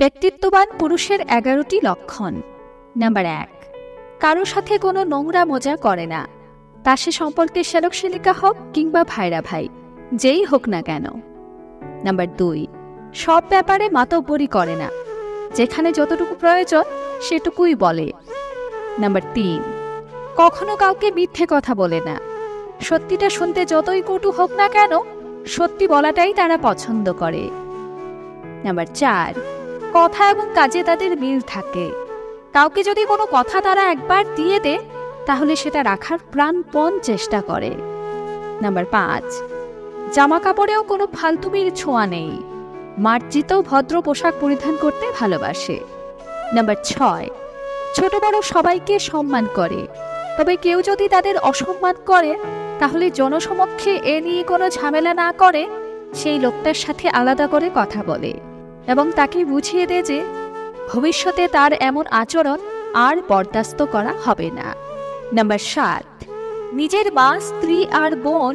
ব্যক্তিত্ববান পুরুষের 11টি লক্ষণ। নাম্বার 1, কারো সাথে কোনো নোংরা মজা করে না, তা সে সম্পর্কে শ্যালক-শ্যালিকা হোক কিংবা ভাইরা ভাই, যেই হোক না কেন। নাম্বার 2, সব ব্যাপারে মাতব্বরি করে না, যেখানে যতটুকু প্রয়োজন সেটুকুই বলে। নাম্বার 3, কখনো কাউকে মিথ্যে কথা বলে না, সত্যিটা শুনতে যতই কটু হোক না কেন সত্যি বলাটাই তারা পছন্দ করে। নাম্বার 4, কথা এবং কাজে তাদের মিল থাকে, কাউকে যদি কোনো কথা তারা একবার দিয়ে দেয় তাহলে সেটা রাখার প্রাণপণ চেষ্টা করে। নাম্বার 5, জামা কাপড়েও কোনো ফালতুমির ছোঁয়া নেই, মার্জিত ভদ্র পোশাক পরিধান করতে ভালোবাসে। নাম্বার 6, ছোট বড় সবাইকে সম্মান করে, তবে কেউ যদি তাদের অসম্মান করে তাহলে জনসমক্ষে এ নিয়ে কোনো ঝামেলা না করে সেই লোকটার সাথে আলাদা করে কথা বলে এবং তাকে বুঝিয়ে দেয় যে ভবিষ্যতে তার এমন আচরণ আর বরদাস্ত করা হবে না। নাম্বার 7, নিজের মা, স্ত্রী আর বোন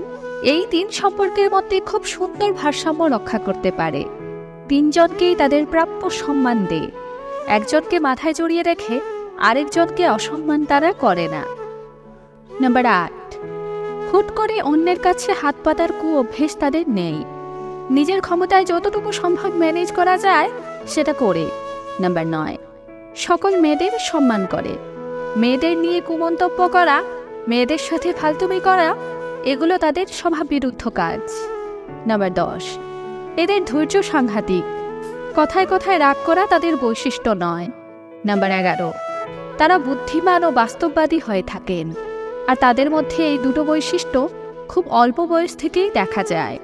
এই 3 সম্পর্কের মধ্যে খুব সুন্দর ভারসাম্য রক্ষা করতে পারে। 3 জনকেই তাদের প্রাপ্য সম্মান দেয়, একজনকে মাথায় জড়িয়ে রেখে আরেকজনকে অসম্মান তারা করে না। নাম্বার 8, হুট করে অন্যের কাছে হাত পাতার কুঅভ্যেস তাদের নেই, নিজের ক্ষমতায় যতটুকু সম্ভব ম্যানেজ করা যায় সেটা করে। নাম্বার 9, সকল মেয়েদের সম্মান করে, মেয়েদের নিয়ে কুমন্তব্য করা, মেয়েদের সাথে ফালতুমি করা এগুলো তাদের স্বভাব বিরুদ্ধ কাজ। নাম্বার 10, এদের ধৈর্য সাংঘাতিক, কথায় কথায় রাগ করা তাদের বৈশিষ্ট্য নয়। নাম্বার 11, তারা বুদ্ধিমান ও বাস্তববাদী হয়ে থাকেন, আর তাদের মধ্যে এই দুটো বৈশিষ্ট্য খুব অল্প বয়স থেকেই দেখা যায়।